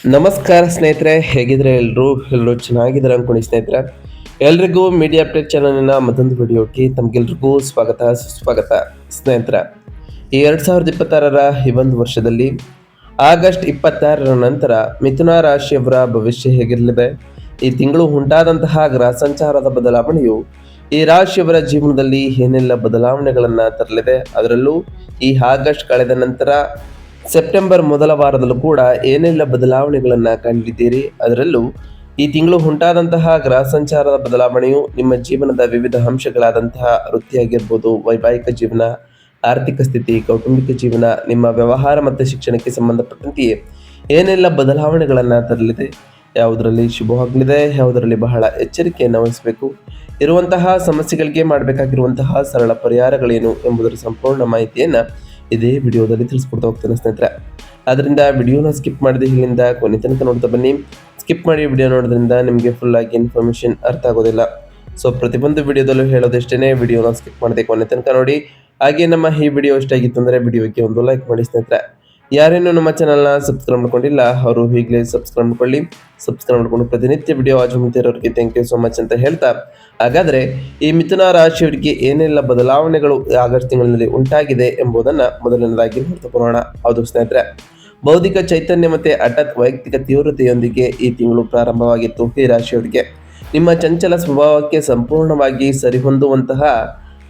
ನಮಸ್ಕಾರ ಸ್ನೇಹಿತರೆ, ಹೇಗಿದ್ರೆ ಎಲ್ಲರೂ ಚೆನ್ನಾಗಿದ್ದಾರೆ ಅನ್ಕೊಂಡು ಸ್ನೇಹಿತರೆ. ಎಲ್ರಿಗೂ ಮೀಡಿಯಾ ಅಪ್ಡೇಟ್ ಚಾನಲಿನ ಮತ್ತೊಂದು ವಿಡಿಯೋಕ್ಕೆ ತಮಗೆಲ್ರಿಗೂ ಸ್ವಾಗತ ಸುಸ್ವಾಗತ. ಸ್ನೇಹಿತರೆ, ಈ 2026ರ ಈ ಒಂದು ವರ್ಷದಲ್ಲಿ ಆಗಸ್ಟ್ 26ರ ನಂತರ ಮಿಥುನ ರಾಶಿಯವರ ಭವಿಷ್ಯ ಹೇಗಿರಲಿದೆ, ಈ ತಿಂಗಳು ಉಂಟಾದಂತಹ ಗ್ರಹ ಸಂಚಾರದ ಬದಲಾವಣೆಯು ಈ ರಾಶಿಯವರ ಜೀವನದಲ್ಲಿ ಏನೆಲ್ಲ ಬದಲಾವಣೆಗಳನ್ನು ತರಲಿದೆ, ಅದರಲ್ಲೂ ಈ ಆಗಸ್ಟ್ ಕಳೆದ ನಂತರ ಸೆಪ್ಟೆಂಬರ್ ಮೊದಲ ವಾರದಲ್ಲೂ ಕೂಡ ಏನೆಲ್ಲ ಬದಲಾವಣೆಗಳನ್ನು ಕಂಡಿದ್ದೀರಿ, ಅದರಲ್ಲೂ ಈ ತಿಂಗಳು ಉಂಟಾದಂತಹ ಗ್ರಹ ಸಂಚಾರದ ಬದಲಾವಣೆಯು ನಿಮ್ಮ ಜೀವನದ ವಿವಿಧ ಅಂಶಗಳಾದಂತಹ ವೃತ್ತಿಯಾಗಿರ್ಬೋದು, ವೈವಾಹಿಕ ಜೀವನ, ಆರ್ಥಿಕ ಸ್ಥಿತಿ, ಕೌಟುಂಬಿಕ ಜೀವನ, ನಿಮ್ಮ ವ್ಯವಹಾರ ಮತ್ತು ಶಿಕ್ಷಣಕ್ಕೆ ಸಂಬಂಧಪಟ್ಟಂತೆಯೇ ಏನೆಲ್ಲ ಬದಲಾವಣೆಗಳನ್ನು ತರಲಿದೆ, ಯಾವುದರಲ್ಲಿ ಶುಭವಾಗಲಿದೆ, ಯಾವುದರಲ್ಲಿ ಬಹಳ ಎಚ್ಚರಿಕೆಯನ್ನು ವಹಿಸಬೇಕು, ಇರುವಂತಹ ಸಮಸ್ಯೆಗಳಿಗೆ ಮಾಡಬೇಕಾಗಿರುವಂತಹ ಸರಳ ಪರಿಹಾರಗಳೇನು ಎಂಬುದರ ಸಂಪೂರ್ಣ ಮಾಹಿತಿಯನ್ನು ಇದೇ ವಿಡಿಯೋದಲ್ಲಿ ತಿಳಿಸ್ಕೊಡ್ತಾ ಹೋಗ್ತೇನೆ ಸ್ನೇಹಿತರೆ. ಅದರಿಂದ ವಿಡಿಯೋನ ಸ್ಕಿಪ್ ಮಾಡಿದೆ ಇಲ್ಲಿಂದ ಕೊನೆ ತನಕ ನೋಡ್ತಾ ಬನ್ನಿ. ಸ್ಕಿಪ್ ಮಾಡಿ ವಿಡಿಯೋ ನೋಡೋದ್ರಿಂದ ನಿಮಗೆ ಫುಲ್ ಆಗಿ ಇನ್ಫಾರ್ಮೇಷನ್ ಅರ್ಥ ಆಗೋದಿಲ್ಲ. ಸೊ ಪ್ರತಿಯೊಂದು ವಿಡಿಯೋದಲ್ಲೂ ಹೇಳೋದಷ್ಟೇ, ವಿಡಿಯೋನ ಸ್ಕಿಪ್ ಮಾಡದೆ ಕೊನೆ ತನಕ ನೋಡಿ. ಹಾಗೆ ನಮ್ಮ ಈ ವಿಡಿಯೋ ಇಷ್ಟ ಆಗಿತ್ತು ಅಂದರೆ ವಿಡಿಯೋಗೆ ಒಂದು ಲೈಕ್ ಮಾಡಿ ಸ್ನೇಹಿತರೆ. ಯಾರೇನು ನಮ್ಮ ಚಾನಲ್ನ ಸಬ್ಸ್ಕ್ರೈಬ್ ಮಾಡ್ಕೊಂಡಿಲ್ಲ ಅವರು ಈಗಲೇ ಸಬ್ಸ್ಕ್ರೈಬ್ ಮಾಡ್ಕೊಳ್ಳಿ. ಸಬ್ಸ್ಕ್ರೈಬ್ ಮಾಡ್ಕೊಂಡು ಪ್ರತಿನಿತ್ಯ ವಿಡಿಯೋ ಆಜುಮಿತಿರೋರಿಗೆ ಥ್ಯಾಂಕ್ ಯು ಸೋ ಮಚ್ ಅಂತ ಹೇಳ್ತಾ, ಹಾಗಾದರೆ ಈ ಮಿಥುನ ರಾಶಿಯವರಿಗೆ ಏನೆಲ್ಲ ಬದಲಾವಣೆಗಳು ಆಗಸ್ಟ್ ತಿಂಗಳಿನಲ್ಲಿ ಉಂಟಾಗಿದೆ ಎಂಬುದನ್ನು ಮೊದಲನೇದಾಗಿ ನೋಡ್ತಾ ಬರೋಣ. ಹೌದು ಸ್ನೇಹಿತರೆ, ಬೌದ್ಧಿಕ ಚೈತನ್ಯ ಮತ್ತು ಹಠಾತ್ ವೈಯಕ್ತಿಕ ತೀವ್ರತೆಯೊಂದಿಗೆ ಈ ತಿಂಗಳು ಪ್ರಾರಂಭವಾಗಿತ್ತು. ಈ ರಾಶಿಯವರಿಗೆ ನಿಮ್ಮ ಚಂಚಲ ಸ್ವಭಾವಕ್ಕೆ ಸಂಪೂರ್ಣವಾಗಿ ಸರಿಹೊಂದುವಂತಹ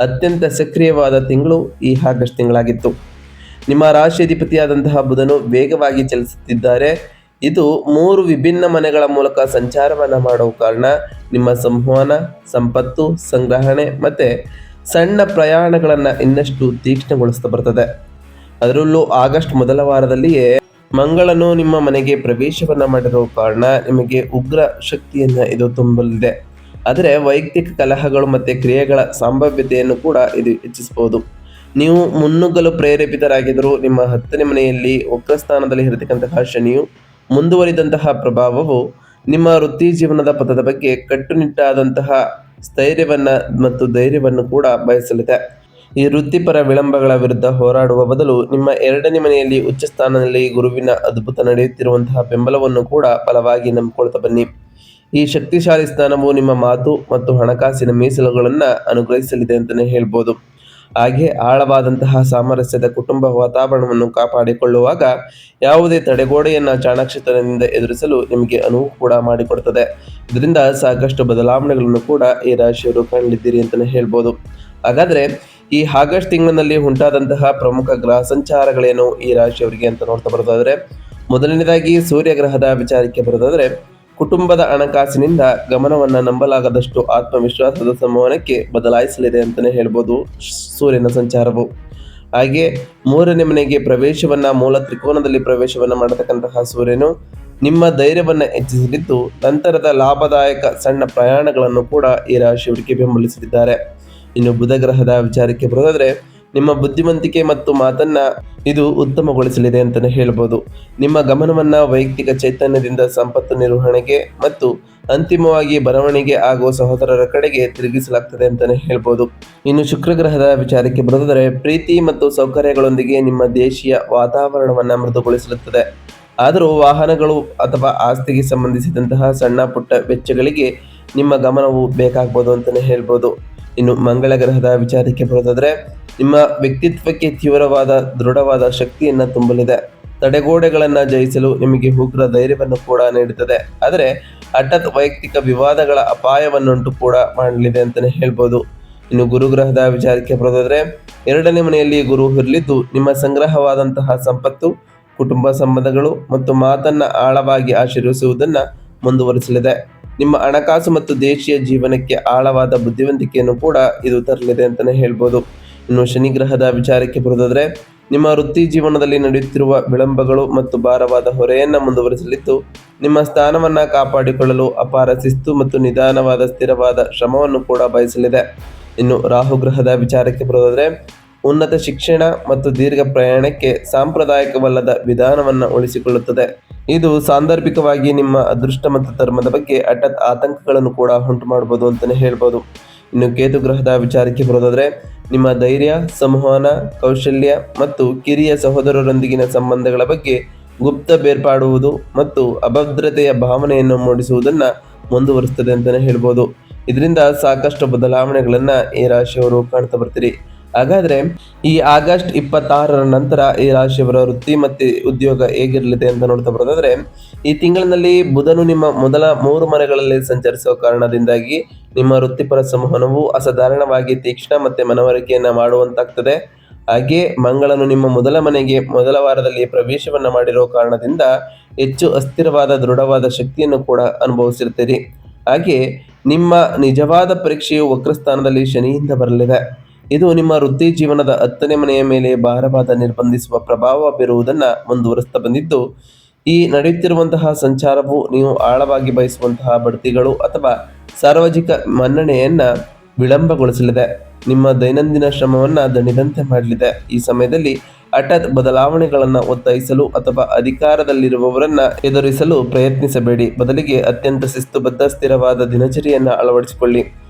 ಅತ್ಯಂತ ಸಕ್ರಿಯವಾದ ತಿಂಗಳು ಈ ಆಗಸ್ಟ್ ತಿಂಗಳಾಗಿತ್ತು. ನಿಮ್ಮ ರಾಶಿಯಾಧಿಪತಿಯಾದಂತಹ ಬುಧನು ವೇಗವಾಗಿ ಚಲಿಸುತ್ತಿದ್ದಾರೆ. ಇದು 3 ವಿಭಿನ್ನ ಮನೆಗಳ ಮೂಲಕ ಸಂಚಾರವನ್ನು ಮಾಡುವ ಕಾರಣ ನಿಮ್ಮ ಸಂವಹನ, ಸಂಪತ್ತು, ಸಂಗ್ರಹಣೆ ಮತ್ತು ಸಣ್ಣ ಪ್ರಯಾಣಗಳನ್ನು ಇನ್ನಷ್ಟು ತೀಕ್ಷ್ಣಗೊಳಿಸ್ತಾ ಬರ್ತದೆ. ಅದರಲ್ಲೂ ಆಗಸ್ಟ್ ಮೊದಲ ವಾರದಲ್ಲಿಯೇ ಮಂಗಳನು ನಿಮ್ಮ ಮನೆಗೆ ಪ್ರವೇಶವನ್ನು ಮಾಡಿರುವ ಕಾರಣ ನಿಮಗೆ ಉಗ್ರ ಶಕ್ತಿಯನ್ನು ಇದು ತುಂಬಲಿದೆ. ಆದರೆ ವೈಯಕ್ತಿಕ ಕಲಹಗಳು ಮತ್ತು ಕ್ರಿಯೆಗಳ ಸಂಭಾವ್ಯತೆಯನ್ನು ಕೂಡ ಇದು ಹೆಚ್ಚಿಸಬಹುದು. ನೀವು ಮುನ್ನುಗ್ಗಲು ಪ್ರೇರೇಪಿತರಾಗಿದ್ದರೂ ನಿಮ್ಮ 10ನೇ ಮನೆಯಲ್ಲಿ ವಕ್ರಸ್ಥಾನದಲ್ಲಿ ಇರತಕ್ಕಂತಹ ಶನಿಯು ಮುಂದುವರಿದಂತಹ ಪ್ರಭಾವವು ನಿಮ್ಮ ವೃತ್ತಿ ಜೀವನದ ಪಥದ ಬಗ್ಗೆ ಕಟ್ಟುನಿಟ್ಟಾದಂತಹ ಸ್ಥೈರ್ಯವನ್ನು ಮತ್ತು ಧೈರ್ಯವನ್ನು ಕೂಡ ಬಯಸಲಿದೆ. ಈ ವೃತ್ತಿಪರ ವಿಳಂಬಗಳ ವಿರುದ್ಧ ಹೋರಾಡುವ ಬದಲು ನಿಮ್ಮ 2ನೇ ಮನೆಯಲ್ಲಿ ಉಚ್ಚ ಸ್ಥಾನದಲ್ಲಿ ಗುರುವಿನ ಅದ್ಭುತ ನಡೆಯುತ್ತಿರುವಂತಹ ಬೆಂಬಲವನ್ನು ಕೂಡ ಬಲವಾಗಿ ನಂಬಿಕೊಳ್ತಾ ಬನ್ನಿ. ಈ ಶಕ್ತಿಶಾಲಿ ಸ್ಥಾನವು ನಿಮ್ಮ ಮಾತು ಮತ್ತು ಹಣಕಾಸಿನ ಮೀಸಲುಗಳನ್ನು ಅನುಗ್ರಹಿಸಲಿದೆ ಅಂತಲೇ ಹೇಳ್ಬೋದು. ಹಾಗೆ ಆಳವಾದಂತಹ ಸಾಮರಸ್ಯದ ಕುಟುಂಬ ವಾತಾವರಣವನ್ನು ಕಾಪಾಡಿಕೊಳ್ಳುವಾಗ ಯಾವುದೇ ತಡೆಗೋಡೆಯನ್ನು ಚಾಣಾಕ್ಷತನದಿಂದ ಎದುರಿಸಲು ನಿಮಗೆ ಅನುವು ಕೂಡ ಮಾಡಿಕೊಡ್ತದೆ. ಇದರಿಂದ ಸಾಕಷ್ಟು ಬದಲಾವಣೆಗಳನ್ನು ಕೂಡ ಈ ರಾಶಿಯವರು ಕಾಣಲಿದ್ದೀರಿ ಅಂತಲೇ ಹೇಳ್ಬೋದು. ಹಾಗಾದರೆ ಈ ಆಗಸ್ಟ್ ತಿಂಗಳಿನಲ್ಲಿ ಉಂಟಾದಂತಹ ಪ್ರಮುಖ ಗ್ರಹ ಸಂಚಾರಗಳೇನು ಈ ರಾಶಿಯವರಿಗೆ ಅಂತ ನೋಡ್ತಾ ಬರೋದಾದರೆ, ಮೊದಲನೇದಾಗಿ ಸೂರ್ಯಗ್ರಹದ ವಿಚಾರಕ್ಕೆ ಬರೋದಾದರೆ, ಕುಟುಂಬದ ಹಣಕಾಸಿನಿಂದ ಗಮನವನ್ನು ನಂಬಲಾಗದಷ್ಟು ಆತ್ಮವಿಶ್ವಾಸದ ಸಂವಹನಕ್ಕೆ ಬದಲಾಯಿಸಲಿದೆ ಅಂತಲೇ ಹೇಳ್ಬೋದು ಸೂರ್ಯನ ಸಂಚಾರವು. ಹಾಗೆ 3ನೇ ಮನೆಗೆ ಪ್ರವೇಶವನ್ನು, ಮೂಲ ತ್ರಿಕೋನದಲ್ಲಿ ಪ್ರವೇಶವನ್ನು ಮಾಡತಕ್ಕಂತಹ ಸೂರ್ಯನು ನಿಮ್ಮ ಧೈರ್ಯವನ್ನು ಹೆಚ್ಚಿಸಲಿದ್ದು ನಂತರದ ಲಾಭದಾಯಕ ಸಣ್ಣ ಪ್ರಯಾಣಗಳನ್ನು ಕೂಡ ಈ ರಾಶಿಯವರಿಗೆ ಬೆಂಬಲಿಸಲಿದ್ದಾರೆ. ಇನ್ನು ಬುಧ ಗ್ರಹದ ವಿಚಾರಕ್ಕೆ ಬರೋದಾದರೆ, ನಿಮ್ಮ ಬುದ್ಧಿವಂತಿಕೆ ಮತ್ತು ಮಾತನ್ನು ಇದು ಉತ್ತಮಗೊಳಿಸಲಿದೆ ಅಂತಲೇ ಹೇಳ್ಬೋದು. ನಿಮ್ಮ ಗಮನವನ್ನು ವೈಯಕ್ತಿಕ ಚೈತನ್ಯದಿಂದ ಸಂಪತ್ತು ನಿರ್ವಹಣೆಗೆ ಮತ್ತು ಅಂತಿಮವಾಗಿ ಬರವಣಿಗೆ ಆಗುವ ಸಹೋದರರ ಕಡೆಗೆ ತಿರುಗಿಸಲಾಗ್ತದೆ ಅಂತಲೇ ಹೇಳ್ಬೋದು. ಇನ್ನು ಶುಕ್ರ ಗ್ರಹದ ವಿಚಾರಕ್ಕೆ ಬರೋದಾದರೆ, ಪ್ರೀತಿ ಮತ್ತು ಸೌಕರ್ಯಗಳೊಂದಿಗೆ ನಿಮ್ಮ ದೇಶೀಯ ವಾತಾವರಣವನ್ನು ಮೃದುಗೊಳಿಸುತ್ತದೆ. ಆದರೂ ವಾಹನಗಳು ಅಥವಾ ಆಸ್ತಿಗೆ ಸಂಬಂಧಿಸಿದಂತಹ ಸಣ್ಣ ಪುಟ್ಟ ವೆಚ್ಚಗಳಿಗೆ ನಿಮ್ಮ ಗಮನವು ಬೇಕಾಗ್ಬೋದು ಅಂತಲೇ ಹೇಳ್ಬೋದು. ಇನ್ನು ಮಂಗಳ ಗ್ರಹದ ವಿಚಾರಕ್ಕೆ ಬರೋದಾದರೆ, ನಿಮ್ಮ ವ್ಯಕ್ತಿತ್ವಕ್ಕೆ ತೀವ್ರವಾದ ದೃಢವಾದ ಶಕ್ತಿಯನ್ನು ತುಂಬಲಿದೆ. ತಡೆಗೋಡೆಗಳನ್ನು ಜಯಿಸಲು ನಿಮಗೆ ಉಗ್ರ ಧೈರ್ಯವನ್ನು ಕೂಡ ನೀಡುತ್ತದೆ. ಆದರೆ ಹಠಾತ್ ವೈಯಕ್ತಿಕ ವಿವಾದಗಳ ಅಪಾಯವನ್ನುಂಟು ಕೂಡ ಮಾಡಲಿದೆ ಅಂತಲೇ ಹೇಳ್ಬೋದು. ಇನ್ನು ಗುರುಗ್ರಹದ ವಿಚಾರಕ್ಕೆ ಬರೋದಾದರೆ, 2ನೇ ಮನೆಯಲ್ಲಿ ಗುರು ಇರಲಿದ್ದು ನಿಮ್ಮ ಸಂಗ್ರಹವಾದಂತಹ ಸಂಪತ್ತು, ಕುಟುಂಬ ಸಂಬಂಧಗಳು ಮತ್ತು ಮಾತನ್ನು ಆಳವಾಗಿ ಆಶೀರ್ವಿಸುವುದನ್ನು ಮುಂದುವರಿಸಲಿದೆ. ನಿಮ್ಮ ಹಣಕಾಸು ಮತ್ತು ದೇಶೀಯ ಜೀವನಕ್ಕೆ ಆಳವಾದ ಬುದ್ಧಿವಂತಿಕೆಯನ್ನು ಕೂಡ ಇದು ತರಲಿದೆ ಅಂತಲೇ ಹೇಳ್ಬೋದು. ಇನ್ನು ಶನಿ ಗ್ರಹದ ವಿಚಾರಕ್ಕೆ ಬರೋದಾದರೆ, ನಿಮ್ಮ ವೃತ್ತಿ ಜೀವನದಲ್ಲಿ ನಡೆಯುತ್ತಿರುವ ವಿಳಂಬಗಳು ಮತ್ತು ಭಾರವಾದ ಹೊರೆಯನ್ನು ಮುಂದುವರಿಸಲಿದ್ದು ನಿಮ್ಮ ಸ್ಥಾನವನ್ನು ಕಾಪಾಡಿಕೊಳ್ಳಲು ಅಪಾರ ಶಿಸ್ತು ಮತ್ತು ನಿಧಾನವಾದ ಸ್ಥಿರವಾದ ಶ್ರಮವನ್ನು ಕೂಡ ಬಯಸಲಿದೆ. ಇನ್ನು ರಾಹು ಗ್ರಹದ ವಿಚಾರಕ್ಕೆ ಬರೋದಾದರೆ, ಉನ್ನತ ಶಿಕ್ಷಣ ಮತ್ತು ದೀರ್ಘ ಪ್ರಯಾಣಕ್ಕೆ ಸಾಂಪ್ರದಾಯಿಕವಲ್ಲದ ವಿಧಾನವನ್ನು ಉಳಿಸಿಕೊಳ್ಳುತ್ತದೆ. ಇದು ಸಾಂದರ್ಭಿಕವಾಗಿ ನಿಮ್ಮ ಅದೃಷ್ಟ ಮತ್ತು ಧರ್ಮದ ಬಗ್ಗೆ ಹಠಾತ್ ಆತಂಕಗಳನ್ನು ಕೂಡ ಉಂಟು ಮಾಡಬಹುದು ಅಂತಲೇ ಹೇಳ್ಬೋದು. ಇನ್ನು ಕೇತು ಗ್ರಹದ ವಿಚಾರಕ್ಕೆ ಬರೋದಾದರೆ, ನಿಮ್ಮ ಧೈರ್ಯ, ಸಂವಹನ ಕೌಶಲ್ಯ ಮತ್ತು ಕಿರಿಯ ಸಹೋದರರೊಂದಿಗಿನ ಸಂಬಂಧಗಳ ಬಗ್ಗೆ ಗುಪ್ತ ಬೇರ್ಪಾಡುವುದು ಮತ್ತು ಅಭದ್ರತೆಯ ಭಾವನೆಯನ್ನು ಮೂಡಿಸುವುದನ್ನು ಮುಂದುವರಿಸ್ತದೆ ಅಂತಲೇ ಹೇಳ್ಬೋದು. ಇದರಿಂದ ಸಾಕಷ್ಟು ಬದಲಾವಣೆಗಳನ್ನು ಈ ರಾಶಿಯವರು ಕಾಣ್ತಾ ಬರ್ತೀರಿ. ಹಾಗಾದರೆ ಈ ಆಗಸ್ಟ್ 26ರ ನಂತರ ಈ ರಾಶಿಯವರ ವೃತ್ತಿ ಮತ್ತು ಉದ್ಯೋಗ ಹೇಗಿರಲಿದೆ ಅಂತ ನೋಡ್ತಾ ಬರೋದಾದ್ರೆ, ಈ ತಿಂಗಳಿನಲ್ಲಿ ಬುಧನು ನಿಮ್ಮ ಮೊದಲ 3 ಮನೆಗಳಲ್ಲಿ ಸಂಚರಿಸುವ ಕಾರಣದಿಂದಾಗಿ ನಿಮ್ಮ ವೃತ್ತಿಪರ ಸಂವಹನವು ಅಸಾಧಾರಣವಾಗಿ ತೀಕ್ಷ್ಣ ಮತ್ತು ಮನವರಿಕೆಯನ್ನು ಮಾಡುವಂತಾಗ್ತದೆ. ಹಾಗೆ ಮಂಗಳನು ನಿಮ್ಮ ಮೊದಲ ಮನೆಗೆ ಮೊದಲ ವಾರದಲ್ಲಿ ಪ್ರವೇಶವನ್ನು ಮಾಡಿರೋ ಕಾರಣದಿಂದ ಹೆಚ್ಚು ಅಸ್ಥಿರವಾದ ದೃಢವಾದ ಶಕ್ತಿಯನ್ನು ಕೂಡ ಅನುಭವಿಸಿರ್ತೀರಿ. ಹಾಗೆ ನಿಮ್ಮ ನಿಜವಾದ ಪರೀಕ್ಷೆಯು ವಕ್ರಸ್ಥಾನದಲ್ಲಿ ಶನಿಯಿಂದ ಬರಲಿದೆ. ಇದು ನಿಮ್ಮ ವೃತ್ತಿ ಜೀವನದ 10ನೇ ಮನೆಯ ಮೇಲೆ ಭಾರವಾದ ನಿರ್ಬಂಧಿಸುವ ಪ್ರಭಾವ ಬೀರುವುದನ್ನು ಮುಂದುವರಿಸ್ತಾ ಬಂದಿದ್ದು, ಈ ನಡೆಯುತ್ತಿರುವಂತಹ ಸಂಚಾರವು ನೀವು ಆಳವಾಗಿ ಬಯಸುವಂತಹ ಬಡ್ತಿಗಳು ಅಥವಾ ಸಾರ್ವಜನಿಕ ಮನ್ನಣೆಯನ್ನು ವಿಳಂಬಗೊಳಿಸಲಿದೆ. ನಿಮ್ಮ ದೈನಂದಿನ ಶ್ರಮವನ್ನು ದಣಿದಂತೆ ಮಾಡಲಿದೆ. ಈ ಸಮಯದಲ್ಲಿ ಹಠಾತ್ ಬದಲಾವಣೆಗಳನ್ನು ಒತ್ತಾಯಿಸಲು ಅಥವಾ ಅಧಿಕಾರದಲ್ಲಿರುವವರನ್ನು ಎದುರಿಸಲು ಪ್ರಯತ್ನಿಸಬೇಡಿ. ಬದಲಿಗೆ ಅತ್ಯಂತ ಶಿಸ್ತುಬದ್ಧ ಸ್ಥಿರವಾದ ದಿನಚರಿಯನ್ನು ಅಳವಡಿಸಿಕೊಳ್ಳಿ.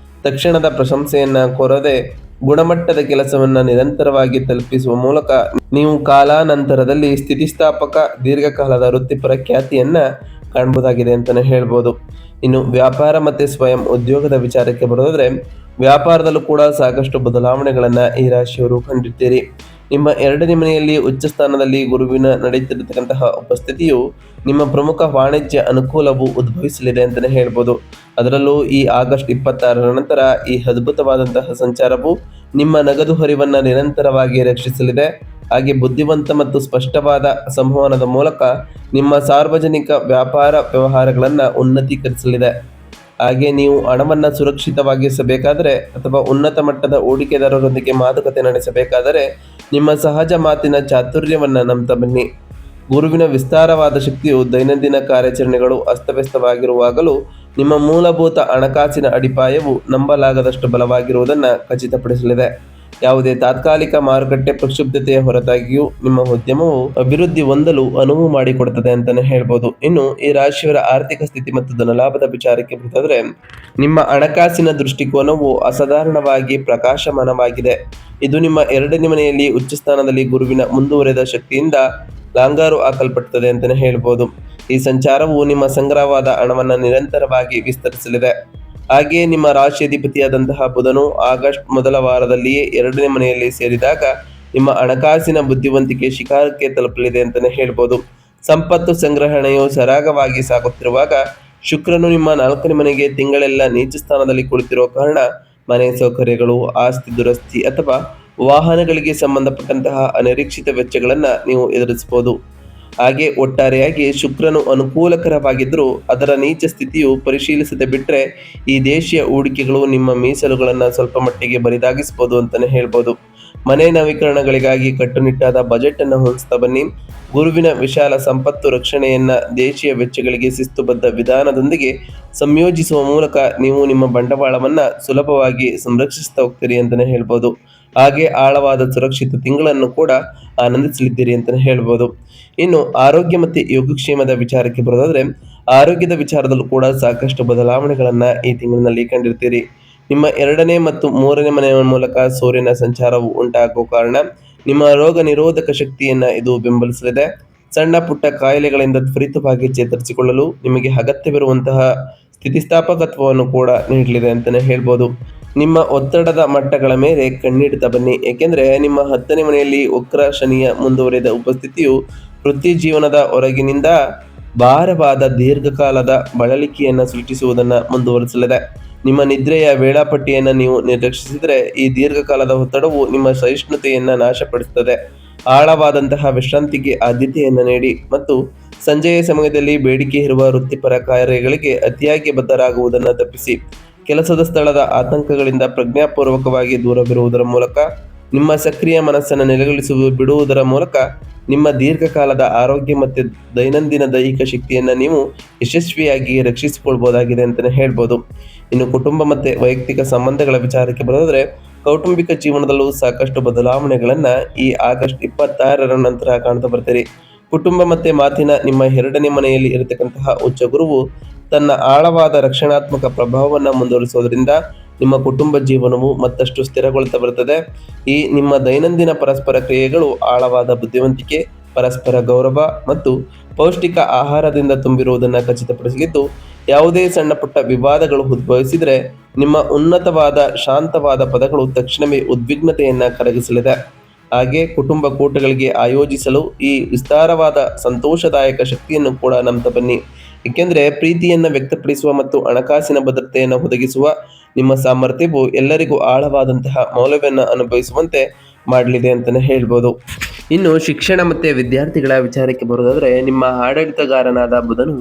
ತಕ್ಷಣದ ಪ್ರಶಂಸೆಯನ್ನು ಕೋರದೆ ಗುಣಮಟ್ಟದ ಕೆಲಸವನ್ನು ನಿರಂತರವಾಗಿ ತಲುಪಿಸುವ ಮೂಲಕ ನೀವು ಕಾಲಾನಂತರದಲ್ಲಿ ಸ್ಥಿತಿಸ್ಥಾಪಕ ದೀರ್ಘಕಾಲದ ವೃತ್ತಿಪರ ಖ್ಯಾತಿಯನ್ನು ಕಾಣಬಹುದಾಗಿದೆ ಅಂತಲೇ ಹೇಳ್ಬೋದು. ಇನ್ನು ವ್ಯಾಪಾರ ಮತ್ತು ಸ್ವಯಂ ಉದ್ಯೋಗದ ವಿಚಾರಕ್ಕೆ ಬರೋದಾದ್ರೆ, ವ್ಯಾಪಾರದಲ್ಲೂ ಕೂಡ ಸಾಕಷ್ಟು ಬದಲಾವಣೆಗಳನ್ನು ಈ ರಾಶಿಯವರು ಕಂಡಿರ್ತೀರಿ. ನಿಮ್ಮ 2ನೇ ಮನೆಯಲ್ಲಿ ಉಚ್ಚ ಸ್ಥಾನದಲ್ಲಿ ಗುರುವಿನ ನಡೆಯುತ್ತಿರತಕ್ಕಂತಹ ಉಪಸ್ಥಿತಿಯು ನಿಮ್ಮ ಪ್ರಮುಖ ವಾಣಿಜ್ಯ ಅನುಕೂಲವು ಉದ್ಭವಿಸಲಿದೆ ಅಂತಲೇ ಹೇಳ್ಬೋದು. ಅದರಲ್ಲೂ ಈ ಆಗಸ್ಟ್ 26ರ ನಂತರ ಈ ಅದ್ಭುತವಾದಂತಹ ಸಂಚಾರವು ನಿಮ್ಮ ನಗದು ಹರಿವನ್ನು ನಿರಂತರವಾಗಿ ರಕ್ಷಿಸಲಿದೆ. ಹಾಗೆ ಬುದ್ಧಿವಂತ ಮತ್ತು ಸ್ಪಷ್ಟವಾದ ಸಂವಹನದ ಮೂಲಕ ನಿಮ್ಮ ಸಾರ್ವಜನಿಕ ವ್ಯಾಪಾರ ವ್ಯವಹಾರಗಳನ್ನು ಉನ್ನತೀಕರಿಸಲಿದೆ. ಹಾಗೆ ನೀವು ಹಣವನ್ನು ಸುರಕ್ಷಿತವಾಗಿಸಬೇಕಾದರೆ ಅಥವಾ ಉನ್ನತ ಮಟ್ಟದ ಹೂಡಿಕೆದಾರರೊಂದಿಗೆ ಮಾತುಕತೆ ನಡೆಸಬೇಕಾದರೆ ನಿಮ್ಮ ಸಹಜ ಮಾತಿನ ಚಾತುರ್ಯವನ್ನು ನಂಬ್ತಾ ಬನ್ನಿ. ಗುರುವಿನ ವಿಸ್ತಾರವಾದ ಶಕ್ತಿಯು ದೈನಂದಿನ ಕಾರ್ಯಾಚರಣೆಗಳು ಅಸ್ತವ್ಯಸ್ತವಾಗಿರುವಾಗಲೂ ನಿಮ್ಮ ಮೂಲಭೂತ ಹಣಕಾಸಿನ ಅಡಿಪಾಯವು ನಂಬಲಾಗದಷ್ಟು ಬಲವಾಗಿರುವುದನ್ನು ಖಚಿತಪಡಿಸಲಿದೆ. ಯಾವುದೇ ತಾತ್ಕಾಲಿಕ ಮಾರುಕಟ್ಟೆ ಪ್ರಕ್ಷುಬ್ಧತೆಯ ಹೊರತಾಗಿಯೂ ನಿಮ್ಮ ಉದ್ಯಮವು ಅಭಿವೃದ್ಧಿ ಹೊಂದಲು ಅನುವು ಮಾಡಿಕೊಡುತ್ತದೆ ಅಂತಲೇ ಹೇಳ್ಬೋದು. ಇನ್ನು ಈ ರಾಶಿಯವರ ಆರ್ಥಿಕ ಸ್ಥಿತಿ ಮತ್ತು ಧನಲಾಭದ ವಿಚಾರಕ್ಕೆ ಬರುತ್ತಾದರೆ, ನಿಮ್ಮ ಹಣಕಾಸಿನ ದೃಷ್ಟಿಕೋನವು ಅಸಾಧಾರಣವಾಗಿ ಪ್ರಕಾಶಮಾನವಾಗಿದೆ. ಇದು ನಿಮ್ಮ 2ನೇ ಮನೆಯಲ್ಲಿ ಉಚ್ಚ ಸ್ಥಾನದಲ್ಲಿ ಗುರುವಿನ ಮುಂದುವರೆದ ಶಕ್ತಿಯಿಂದ ಲಾಂಗಾರು ಹಾಕಲ್ಪಡುತ್ತದೆ ಅಂತಲೇ ಹೇಳ್ಬೋದು. ಈ ಸಂಚಾರವು ನಿಮ್ಮ ಸಂಗ್ರಹವಾದ ಹಣವನ್ನು ನಿರಂತರವಾಗಿ ವಿಸ್ತರಿಸಲಿದೆ. ಹಾಗೆಯೇ ನಿಮ್ಮ ರಾಶಿಯಾಧಿಪತಿಯಾದಂತಹ ಬುಧನು ಆಗಸ್ಟ್ ಮೊದಲ ವಾರದಲ್ಲಿಯೇ 2ನೇ ಮನೆಯಲ್ಲಿ ಸೇರಿದಾಗ ನಿಮ್ಮ ಹಣಕಾಸಿನ ಬುದ್ಧಿವಂತಿಕೆ ಶಿಖರಕ್ಕೆ ತಲುಪಲಿದೆ ಅಂತಲೇ ಹೇಳ್ಬೋದು. ಸಂಪತ್ತು ಸಂಗ್ರಹಣೆಯು ಸರಾಗವಾಗಿ ಸಾಗುತ್ತಿರುವಾಗ ಶುಕ್ರನು ನಿಮ್ಮ 4ನೇ ಮನೆಗೆ ತಿಂಗಳೆಲ್ಲ ನೀಚ ಸ್ಥಾನದಲ್ಲಿ ಕುಳಿತಿರುವ ಕಾರಣ ಮನೆ ಸೌಕರ್ಯಗಳು, ಆಸ್ತಿ ದುರಸ್ತಿ ಅಥವಾ ವಾಹನಗಳಿಗೆ ಸಂಬಂಧಪಟ್ಟಂತಹ ಅನಿರೀಕ್ಷಿತ ವೆಚ್ಚಗಳನ್ನು ನೀವು ಎದುರಿಸಬಹುದು. ಹಾಗೆ ಒಟ್ಟಾರೆಯಾಗಿ ಶುಕ್ರನು ಅನುಕೂಲಕರವಾಗಿದ್ದರೂ ಅದರ ನೀಚ ಸ್ಥಿತಿಯು ಪರಿಶೀಲಿಸದೆ ಬಿಟ್ಟರೆ ಈ ದೇಶೀಯ ಹೂಡಿಕೆಗಳು ನಿಮ್ಮ ಮೀಸಲುಗಳನ್ನು ಸ್ವಲ್ಪ ಮಟ್ಟಿಗೆ ಬರಿದಾಗಿಸಬಹುದು ಅಂತಲೇ ಹೇಳ್ಬೋದು. ಮನೆ ನವೀಕರಣಗಳಿಗಾಗಿ ಕಟ್ಟುನಿಟ್ಟಾದ ಬಜೆಟ್ ಅನ್ನು ಹೊಂದಿಸ್ತಾ ಬನ್ನಿ. ಗುರುವಿನ ವಿಶಾಲ ಸಂಪತ್ತು ರಕ್ಷಣೆಯನ್ನ ದೇಶೀಯ ವೆಚ್ಚಗಳಿಗೆ ಶಿಸ್ತುಬದ್ಧ ವಿಧಾನದೊಂದಿಗೆ ಸಂಯೋಜಿಸುವ ಮೂಲಕ ನೀವು ನಿಮ್ಮ ಬಂಡವಾಳವನ್ನ ಸುಲಭವಾಗಿ ಸಂರಕ್ಷಿಸ್ತಾ ಹೋಗ್ತೀರಿ ಅಂತಲೇ ಹೇಳ್ಬೋದು. ಹಾಗೆ ಆಳವಾದ ಸುರಕ್ಷಿತ ತಿಂಗಳನ್ನು ಕೂಡ ಆನಂದಿಸಲಿದ್ದೀರಿ ಅಂತಲೇ ಹೇಳ್ಬೋದು. ಇನ್ನು ಆರೋಗ್ಯ ಮತ್ತು ಯೋಗಕ್ಷೇಮದ ವಿಚಾರಕ್ಕೆ ಬರೋದಾದ್ರೆ, ಆರೋಗ್ಯದ ವಿಚಾರದಲ್ಲೂ ಕೂಡ ಸಾಕಷ್ಟು ಬದಲಾವಣೆಗಳನ್ನು ಈ ತಿಂಗಳಿನಲ್ಲಿ ಕಂಡಿರ್ತೀರಿ. ನಿಮ್ಮ 2ನೇ ಮತ್ತು 3ನೇ ಮನೆಯ ಮೂಲಕ ಸೂರ್ಯನ ಸಂಚಾರವು ಉಂಟಾಗುವ ಕಾರಣ ನಿಮ್ಮ ರೋಗ ನಿರೋಧಕ ಶಕ್ತಿಯನ್ನು ಇದು ಬೆಂಬಲಿಸಲಿದೆ. ಸಣ್ಣ ಪುಟ್ಟ ಕಾಯಿಲೆಗಳಿಂದ ತ್ವರಿತವಾಗಿ ಚೇತರಿಸಿಕೊಳ್ಳಲು ನಿಮಗೆ ಅಗತ್ಯವಿರುವಂತಹ ಸ್ಥಿತಿಸ್ಥಾಪಕತ್ವವನ್ನು ಕೂಡ ನೀಡಲಿದೆ ಅಂತಲೇ ಹೇಳ್ಬೋದು. ನಿಮ್ಮ ಒತ್ತಡದ ಮಟ್ಟಗಳ ಮೇಲೆ ಕಣ್ಣಿಡ್ತಾ ಬನ್ನಿ, ಏಕೆಂದರೆ ನಿಮ್ಮ 10ನೇ ಮನೆಯಲ್ಲಿ ವಕ್ರ ಶನಿಯ ಮುಂದುವರಿದ ಉಪಸ್ಥಿತಿಯು ವೃತ್ತಿ ಜೀವನದ ಹೊರಗಿನಿಂದ ಭಾರವಾದ ದೀರ್ಘಕಾಲದ ಬಳಲಿಕೆಯನ್ನು ಸೃಷ್ಟಿಸುವುದನ್ನು ಮುಂದುವರಿಸಲಿದೆ. ನಿಮ್ಮ ನಿದ್ರೆಯ ವೇಳಾಪಟ್ಟಿಯನ್ನು ನೀವು ನಿರ್ಲಕ್ಷಿಸಿದರೆ ಈ ದೀರ್ಘಕಾಲದ ಒತ್ತಡವು ನಿಮ್ಮ ಸಹಿಷ್ಣುತೆಯನ್ನು ನಾಶಪಡಿಸುತ್ತದೆ. ಆಳವಾದಂತಹ ವಿಶ್ರಾಂತಿಗೆ ಆದ್ಯತೆಯನ್ನು ನೀಡಿ ಮತ್ತು ಸಂಜೆಯ ಸಮಯದಲ್ಲಿ ಬೇಡಿಕೆ ಇರುವ ವೃತ್ತಿಪರ ಕಾರ್ಯಗಳಿಗೆ ಅತಿಯಾಗಿ ಬದ್ಧರಾಗುವುದನ್ನು ತಪ್ಪಿಸಿ. ಕೆಲಸದ ಸ್ಥಳದ ಆತಂಕಗಳಿಂದ ಪ್ರಜ್ಞಾಪೂರ್ವಕವಾಗಿ ದೂರವಿರುವುದರ ಮೂಲಕ ನಿಮ್ಮ ಸಕ್ರಿಯ ಮನಸ್ಸನ್ನು ಬಿಡುವುದರ ಮೂಲಕ ನಿಮ್ಮ ದೀರ್ಘಕಾಲದ ಆರೋಗ್ಯ ಮತ್ತು ದೈನಂದಿನ ದೈಹಿಕ ಶಕ್ತಿಯನ್ನು ನೀವು ಯಶಸ್ವಿಯಾಗಿ ರಕ್ಷಿಸಿಕೊಳ್ಬಹುದಾಗಿದೆ ಅಂತಲೇ ಹೇಳ್ಬೋದು. ಇನ್ನು ಕುಟುಂಬ ಮತ್ತು ವೈಯಕ್ತಿಕ ಸಂಬಂಧಗಳ ವಿಚಾರಕ್ಕೆ ಬರೋದಾದ್ರೆ, ಕೌಟುಂಬಿಕ ಜೀವನದಲ್ಲೂ ಸಾಕಷ್ಟು ಬದಲಾವಣೆಗಳನ್ನು ಈ ಆಗಸ್ಟ್ 26ರ ನಂತರ ಕಾಣ್ತಾ ಬರ್ತೀರಿ. ಕುಟುಂಬ ಮತ್ತು ಮಾತಿನ ನಿಮ್ಮ 2ನೇ ಮನೆಯಲ್ಲಿ ಇರತಕ್ಕಂತಹ ಉಚ್ಚ ಗುರುವು ತನ್ನ ಆಳವಾದ ರಕ್ಷಣಾತ್ಮಕ ಪ್ರಭಾವವನ್ನು ಮುಂದುವರಿಸುವುದರಿಂದ ನಿಮ್ಮ ಕುಟುಂಬ ಜೀವನವು ಮತ್ತಷ್ಟು ಸ್ಥಿರಗೊಳ್ತಾ ಬರುತ್ತದೆ. ಈ ನಿಮ್ಮ ದೈನಂದಿನ ಪರಸ್ಪರ ಕ್ರಿಯೆಗಳು ಆಳವಾದ ಬುದ್ಧಿವಂತಿಕೆ ಪರಸ್ಪರ ಗೌರವ ಮತ್ತು ಪೌಷ್ಟಿಕ ಆಹಾರದಿಂದ ತುಂಬಿರುವುದನ್ನು ಖಚಿತಪಡಿಸಲಿದ್ದು, ಯಾವುದೇ ಸಣ್ಣ ಪುಟ್ಟ ವಿವಾದಗಳು ಉದ್ಭವಿಸಿದರೆ ನಿಮ್ಮ ಉನ್ನತವಾದ ಶಾಂತವಾದ ಪದಗಳು ತಕ್ಷಣವೇ ಉದ್ವಿಗ್ನತೆಯನ್ನು ಕರಗಿಸಲಿದೆ. ಹಾಗೆ ಕುಟುಂಬ ಕೂಟಗಳಿಗೆ ಆಯೋಜಿಸಲು ಈ ವಿಸ್ತಾರವಾದ ಸಂತೋಷದಾಯಕ ಶಕ್ತಿಯನ್ನು ಕೂಡ ನಂಬ್ತಾ ಬನ್ನಿ. ಏಕೆಂದರೆ ಪ್ರೀತಿಯನ್ನು ವ್ಯಕ್ತಪಡಿಸುವ ಮತ್ತು ಹಣಕಾಸಿನ ಭದ್ರತೆಯನ್ನು ಒದಗಿಸುವ ನಿಮ್ಮ ಸಾಮರ್ಥ್ಯವು ಎಲ್ಲರಿಗೂ ಆಳವಾದಂತಹ ಮೌಲ್ಯವನ್ನು ಅನುಭವಿಸುವಂತೆ ಮಾಡಲಿದೆ ಅಂತಲೇ ಹೇಳ್ಬೋದು. ಇನ್ನು ಶಿಕ್ಷಣ ಮತ್ತು ವಿದ್ಯಾರ್ಥಿಗಳ ವಿಚಾರಕ್ಕೆ ಬರೋದಾದರೆ, ನಿಮ್ಮ ಆಡಳಿತಗಾರನಾದ ಬುಧನು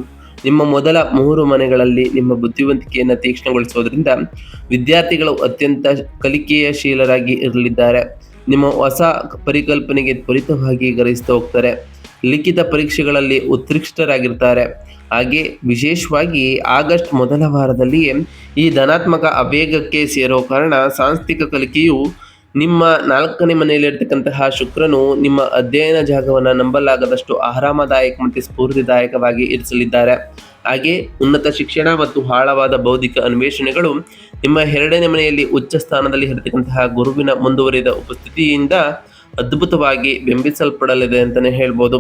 ನಿಮ್ಮ ಮೊದಲ 3 ಮನೆಗಳಲ್ಲಿ ನಿಮ್ಮ ಬುದ್ಧಿವಂತಿಕೆಯನ್ನು ತೀಕ್ಷ್ಣಗೊಳಿಸುವುದರಿಂದ ವಿದ್ಯಾರ್ಥಿಗಳು ಅತ್ಯಂತ ಕಲಿಕೆಯಶೀಲರಾಗಿ ಇರಲಿದ್ದಾರೆ. ನಿಮ್ಮ ಹೊಸ ಪರಿಕಲ್ಪನೆಗೆ ತ್ವರಿತವಾಗಿ ಗ್ರಹಿಸ್ತಾ ಹೋಗ್ತಾರೆ. ಲಿಖಿತ ಪರೀಕ್ಷೆಗಳಲ್ಲಿ ಉತ್ಕೃಷ್ಟರಾಗಿರ್ತಾರೆ. ಹಾಗೆ ವಿಶೇಷವಾಗಿ ಆಗಸ್ಟ್ ಮೊದಲ ವಾರದಲ್ಲಿಯೇ ಈ ಧನಾತ್ಮಕ ಆವೇಗಕ್ಕೆ ಸೇರೋ ಕಾರಣ ಸಾಂಸ್ಥಿಕ ಕಲಿಕೆಯು ನಿಮ್ಮ 4ನೇ ಮನೆಯಲ್ಲಿರ್ತಕ್ಕಂತಹ ಶುಕ್ರನು ನಿಮ್ಮ ಅಧ್ಯಯನ ಜಾಗವನ್ನು ನಂಬಲಾಗದಷ್ಟು ಆರಾಮದಾಯಕ ಮತ್ತು ಸ್ಫೂರ್ತಿದಾಯಕವಾಗಿ ಇರಿಸಲಿದ್ದಾರೆ. ಹಾಗೆ ಉನ್ನತ ಶಿಕ್ಷಣ ಮತ್ತು ಆಳವಾದ ಬೌದ್ಧಿಕ ಅನ್ವೇಷಣೆಗಳು ನಿಮ್ಮ 2ನೇ ಮನೆಯಲ್ಲಿ ಉಚ್ಚ ಸ್ಥಾನದಲ್ಲಿ ಇರತಕ್ಕಂತಹ ಗುರುವಿನ ಮುಂದುವರಿದ ಉಪಸ್ಥಿತಿಯಿಂದ ಅದ್ಭುತವಾಗಿ ಬೆಂಬಿಸಲ್ಪಡಲಿದೆ ಅಂತಲೇ ಹೇಳ್ಬೋದು.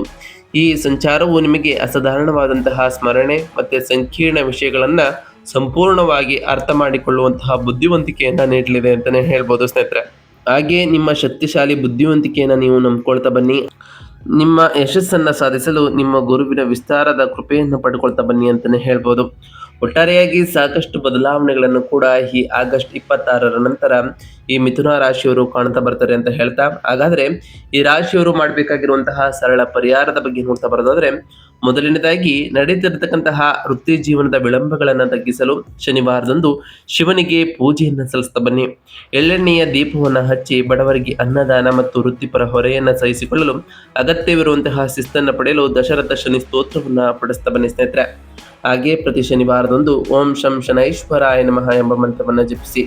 ಈ ಸಂಚಾರವು ನಿಮಗೆ ಅಸಾಧಾರಣವಾದಂತಹ ಸ್ಮರಣೆ ಮತ್ತು ಸಂಕೀರ್ಣ ವಿಷಯಗಳನ್ನು ಸಂಪೂರ್ಣವಾಗಿ ಅರ್ಥ ಮಾಡಿಕೊಳ್ಳುವಂತಹ ಬುದ್ಧಿವಂತಿಕೆಯನ್ನು ನೀಡಲಿದೆ ಅಂತಲೇ ಹೇಳ್ಬೋದು ಸ್ನೇಹಿತರೆ. ಹಾಗೆ ನಿಮ್ಮ ಶಕ್ತಿಶಾಲಿ ಬುದ್ಧಿವಂತಿಕೆಯನ್ನು ನೀವು ನಂಬ್ಕೊಳ್ತಾ ಬನ್ನಿ. ನಿಮ್ಮ ಯಶಸ್ಸನ್ನು ಸಾಧಿಸಲು ನಿಮ್ಮ ಗುರುವಿನ ವಿಸ್ತಾರದ ಕೃಪೆಯನ್ನು ಪಡ್ಕೊಳ್ತಾ ಬನ್ನಿ ಅಂತಲೇ ಹೇಳ್ಬೋದು. ಒಟ್ಟಾರೆಯಾಗಿ ಸಾಕಷ್ಟು ಬದಲಾವಣೆಗಳನ್ನು ಕೂಡ ಈ ಆಗಸ್ಟ್ 26ರ ನಂತರ ಈ ಮಿಥುನ ರಾಶಿಯವರು ಕಾಣ್ತಾ ಬರ್ತಾರೆ ಅಂತ ಹೇಳ್ತಾ, ಹಾಗಾದರೆ ಈ ರಾಶಿಯವರು ಮಾಡಬೇಕಾಗಿರುವಂತಹ ಸರಳ ಪರಿಹಾರದ ಬಗ್ಗೆ ನೋಡ್ತಾ ಬರೋದಾದ್ರೆ, ಮೊದಲನೇದಾಗಿ ನಡೀತಿರ್ತಕ್ಕಂತಹ ವೃತ್ತಿ ಜೀವನದ ವಿಳಂಬಗಳನ್ನು ತಗ್ಗಿಸಲು ಶನಿವಾರದಂದು ಶಿವನಿಗೆ ಪೂಜೆಯನ್ನು ಸಲ್ಲಿಸ್ತಾ ಬನ್ನಿ. ಎಳ್ಳೆಣ್ಣೆಯ ದೀಪವನ್ನು ಹಚ್ಚಿ ಬಡವರಿಗೆ ಅನ್ನದಾನ ಮತ್ತು ವೃತ್ತಿಪರ ಹೊರೆಯನ್ನು ಸಹಿಸಿಕೊಳ್ಳಲು ಅಗತ್ಯವಿರುವಂತಹ ಶಿಸ್ತನ್ನು ಪಡೆಯಲು ದಶರಥ ಶನಿ ಸ್ತೋತ್ರವನ್ನು ಪಡಿಸ್ತಾ ಬನ್ನಿ ಸ್ನೇಹಿತರೆ. ಹಾಗೆ ಪ್ರತಿ ಶನಿವಾರದಂದು ಓಂ ಶಂ ಶನೈಶ್ವರಾಯ ನಮಃ ಎಂಬ ಮಂತ್ರವನ್ನು ಜಪಿಸಿ.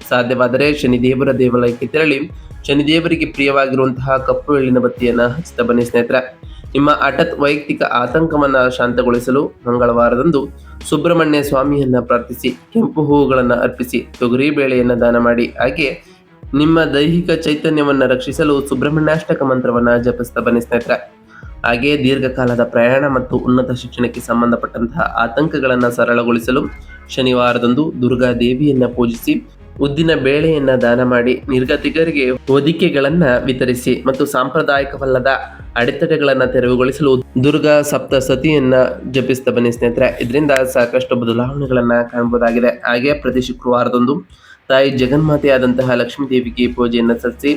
ಸಾಧ್ಯವಾದರೆ ಶನಿದೇವರ ದೇವಾಲಯಕ್ಕೆ ತೆರಳಿ ಶನಿದೇವರಿಗೆ ಪ್ರಿಯವಾಗಿರುವಂತಹ ಕಪ್ಪು ಎಳ್ಳಿನ ಬತ್ತಿಯನ್ನು ಹಚ್ಚುತ್ತಾ ಬನ್ನಿ ಸ್ನೇಹಿತರೆ. ನಿಮ್ಮ ಹಠಾತ್ ವೈಯಕ್ತಿಕ ಆತಂಕವನ್ನು ಶಾಂತಗೊಳಿಸಲು ಮಂಗಳವಾರದಂದು ಸುಬ್ರಹ್ಮಣ್ಯ ಸ್ವಾಮಿಯನ್ನು ಪ್ರಾರ್ಥಿಸಿ, ಕೆಂಪು ಹೂವುಗಳನ್ನು ಅರ್ಪಿಸಿ, ತೊಗರಿ ಬೇಳೆಯನ್ನು ದಾನ ಮಾಡಿ. ಹಾಗೆ ನಿಮ್ಮ ದೈಹಿಕ ಚೈತನ್ಯವನ್ನು ರಕ್ಷಿಸಲು ಸುಬ್ರಹ್ಮಣ್ಯಾಷ್ಟಕ ಮಂತ್ರವನ್ನು ಜಪಿಸ್ತಾ ಬನ್ನಿ ಸ್ನೇಹಿತರೆ. ಹಾಗೆ ದೀರ್ಘಕಾಲದ ಪ್ರಯಾಣ ಮತ್ತು ಉನ್ನತ ಶಿಕ್ಷಣಕ್ಕೆ ಸಂಬಂಧಪಟ್ಟಂತಹ ಆತಂಕಗಳನ್ನು ಸರಳಗೊಳಿಸಲು ಶನಿವಾರದಂದು ದುರ್ಗಾ ದೇವಿಯನ್ನು ಪೂಜಿಸಿ, ಉದ್ದಿನ ಬೇಳೆಯನ್ನು ದಾನ ಮಾಡಿ, ನಿರ್ಗತಿಕರಿಗೆ ಹೊದಿಕೆಗಳನ್ನು ವಿತರಿಸಿ ಮತ್ತು ಸಾಂಪ್ರದಾಯಿಕವಲ್ಲದ ಅಡೆತಡೆಗಳನ್ನು ತೆರವುಗೊಳಿಸಲು ದುರ್ಗಾ ಸಪ್ತಸತಿಯನ್ನು ಜಪಿಸ್ತಾ ಬನ್ನಿ ಸ್ನೇಹಿತರೆ. ಇದರಿಂದ ಸಾಕಷ್ಟು ಬದಲಾವಣೆಗಳನ್ನು ಕಾಣಬಹುದಾಗಿದೆ. ಹಾಗೆ ಪ್ರತಿ ಶುಕ್ರವಾರದಂದು ತಾಯಿ ಜಗನ್ಮಾತೆಯಾದಂತಹ ಲಕ್ಷ್ಮೀ ದೇವಿಗೆ ಪೂಜೆಯನ್ನು ಸಲ್ಲಿಸಿ,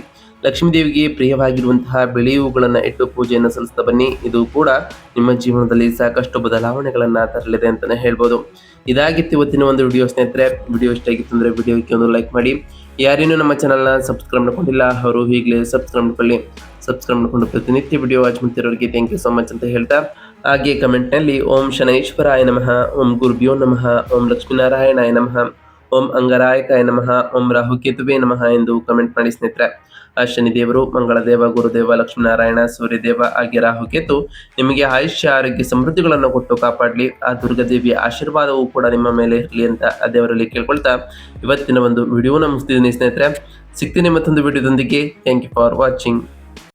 ಲಕ್ಷ್ಮೀ ದೇವಿಗೆ ಪ್ರಿಯವಾಗಿರುವಂತಹ ಬಿಳಿ ಹೂಗಳನ್ನು ಇಟ್ಟು ಪೂಜೆಯನ್ನು ಸಲ್ಲಿಸ್ತಾ ಬನ್ನಿ. ಇದು ಕೂಡ ನಿಮ್ಮ ಜೀವನದಲ್ಲಿ ಸಾಕಷ್ಟು ಬದಲಾವಣೆಗಳನ್ನು ತರಲಿದೆ ಅಂತಲೇ ಹೇಳ್ಬೋದು. ಇದಾಗಿತ್ತು ಇವತ್ತಿನ ಒಂದು ವಿಡಿಯೋ ಸ್ನೇಹಿತರೆ. ವಿಡಿಯೋ ಇಷ್ಟ ಆಗಿತ್ತು ಅಂದರೆ ವಿಡಿಯೋಕ್ಕೆ ಒಂದು ಲೈಕ್ ಮಾಡಿ. ಯಾರೇನೂ ನಮ್ಮ ಚಾನಲ್ನ ಸಬ್ಸ್ಕ್ರೈಬ್ ಮಾಡ್ಕೊಂಡಿಲ್ಲ ಅವರು ಈಗಲೇ ಸಬ್ಸ್ಕ್ರೈಬ್ ಮಾಡ್ಕೊಳ್ಳಿ. ಸಬ್ಸ್ಕ್ರೈಬ್ ಮಾಡ್ಕೊಂಡು ಪ್ರತಿನಿತ್ಯ ವಿಡಿಯೋ ವಾಚ್ ಮಾಡ್ತಿರೋರಿಗೆ ಥ್ಯಾಂಕ್ ಯು ಸೊ ಮಚ್ ಅಂತ ಹೇಳ್ತಾ, ಹಾಗೆ ಕಮೆಂಟ್ನಲ್ಲಿ ಓಂ ಶನೈಶ್ವರಾಯ ನಮಃ, ಓಂ ಗುರುಭ್ಯೋ ನಮಃ, ಓಂ ಲಕ್ಷ್ಮೀನಾರಾಯಣಾಯ ನಮಃ, ಓಂ ಅಂಗರಾಯಕಾಯ ನಮಃ, ಓಂ ರಾಹುಕೇತುವೇ ನಮಃ ಎಂದು ಕಮೆಂಟ್ ಮಾಡಿ ಸ್ನೇಹಿತರೆ. ಆ ಶನಿದೇವರು, ಮಂಗಳದೇವ, ಗುರುದೇವ, ಲಕ್ಷ್ಮೀನಾರಾಯಣ, ಸೂರ್ಯದೇವ ಹಾಗೆ ರಾಹುಕೇತು ನಿಮಗೆ ಆಯುಷ್ಯ ಆರೋಗ್ಯ ಸಮೃದ್ಧಿಗಳನ್ನು ಕೊಟ್ಟು ಕಾಪಾಡಲಿ. ಆ ದುರ್ಗಾದೇವಿಯ ಆಶೀರ್ವಾದವೂ ಕೂಡ ನಿಮ್ಮ ಮೇಲೆ ಇರಲಿ ಅಂತ ಆ ದೇವರಲ್ಲಿ ಕೇಳ್ಕೊಳ್ತಾ ಇವತ್ತಿನ ಒಂದು ವಿಡಿಯೋನ ಮುಗಿಸ್ತಿದ್ದೀನಿ ಸ್ನೇಹಿತರೆ. ಸಿಗ್ತೀನಿ ಮತ್ತೊಂದು ವಿಡಿಯೋದೊಂದಿಗೆ. Thank you for watching.